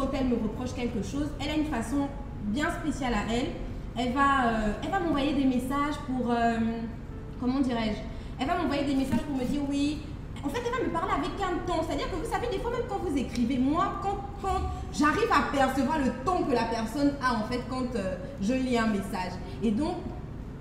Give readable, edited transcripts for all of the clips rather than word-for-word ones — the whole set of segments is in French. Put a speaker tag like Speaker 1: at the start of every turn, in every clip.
Speaker 1: quand elle me reproche quelque chose, elle a une façon bien spéciale à elle. Elle va m'envoyer des messages pour, comment dirais-je, elle va m'envoyer des messages pour me dire oui. En fait, elle va me parler avec un ton. C'est-à-dire que vous savez, des fois, même quand vous écrivez, moi, quand j'arrive à percevoir le ton que la personne a, en fait, quand je lis un message. Et donc,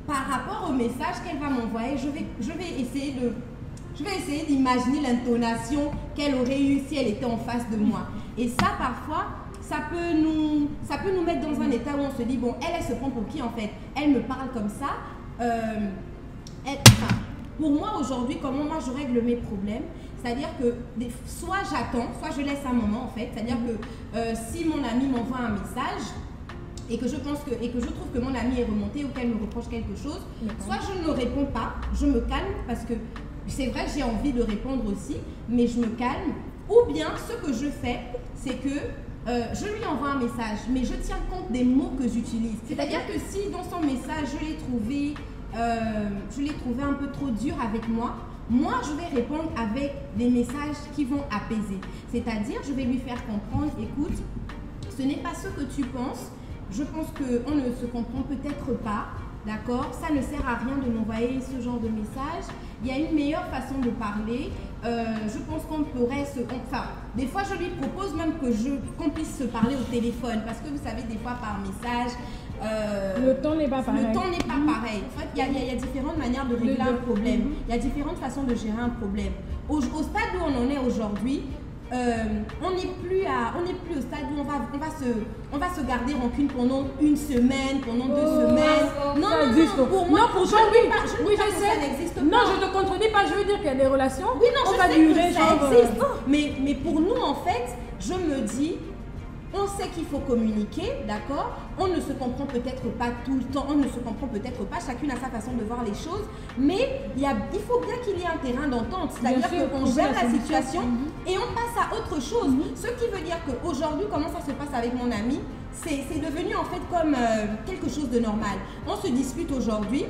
Speaker 1: par rapport au message qu'elle va m'envoyer, je vais essayer d'imaginer l'intonation qu'elle aurait eue si elle était en face de moi. Et ça, parfois, ça peut nous mettre dans un état où on se dit, bon, elle se prend pour qui, en fait? Elle me parle comme ça. Pour moi, aujourd'hui, comment moi je règle mes problèmes, c'est-à-dire que soit j'attends, soit je laisse un moment, en fait. C'est-à-dire que si mon ami m'envoie un message et que je trouve que mon ami est remonté ou qu'elle me reproche quelque chose, soit je ne réponds pas, je me calme parce que c'est vrai, j'ai envie de répondre aussi, mais je me calme. Ou bien, ce que je fais, c'est que je lui envoie un message, mais je tiens compte des mots que j'utilise. C'est-à-dire que si dans son message, je l'ai trouvé un peu trop dur avec moi, je vais répondre avec des messages qui vont apaiser. C'est-à-dire, je vais lui faire comprendre, écoute, ce n'est pas ce que tu penses. Je pense qu'on ne se comprend peut-être pas, d'accord? Ça ne sert à rien de m'envoyer ce genre de message. Il y a une meilleure façon de parler. Je pense qu'on pourrait des fois, je lui propose même qu'on puisse se parler au téléphone. Parce que vous savez, des fois, par message,
Speaker 2: le ton n'est pas pareil.
Speaker 1: Le ton n'est pas pareil. En fait, il y a différentes manières de régler un problème. Il y a différentes façons de gérer un problème. Au stade où on en est aujourd'hui, on n'est plus au stade où on va se garder rancune pendant une semaine, pendant 2 semaines. Non, pour moi,
Speaker 2: oui, je sais.
Speaker 1: Ça n'existe pas.
Speaker 2: Non, je ne te contredis pas, je veux dire qu'il y a des relations.
Speaker 1: Oui, non,
Speaker 2: on va durer,
Speaker 1: ça existe. Mais pour nous, en fait, je me dis, on sait qu'il faut communiquer, d'accord? On ne se comprend peut-être pas tout le temps, on ne se comprend peut-être pas, chacune a sa façon de voir les choses, mais il faut bien qu'il y ait un terrain d'entente, c'est-à-dire qu'on gère la situation et on passe à autre chose. Ce qui veut dire qu'aujourd'hui, comment ça se passe avec mon ami, c'est devenu en fait comme quelque chose de normal. On se dispute aujourd'hui.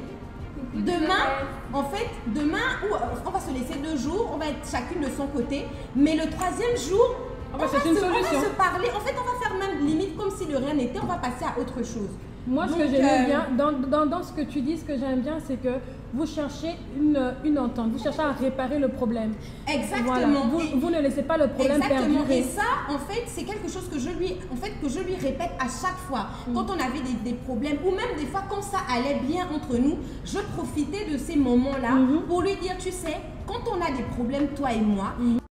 Speaker 1: Demain, on va se laisser 2 jours, on va être chacune de son côté, mais le 3e jour, on va se parler. En fait, on va faire même limite comme si de rien n'était, on va passer à autre chose.
Speaker 2: Moi, ce que j'aime bien, dans ce que tu dis, ce que j'aime bien, c'est que vous cherchez une entente, vous cherchez à réparer le problème.
Speaker 1: Exactement.
Speaker 2: Voilà. Vous ne laissez pas le problème perdurer.
Speaker 1: Et ça, en fait, c'est quelque chose que je lui répète à chaque fois. Quand on avait des problèmes, ou même des fois quand ça allait bien entre nous, je profitais de ces moments-là pour lui dire, tu sais, quand on a des problèmes, toi et moi,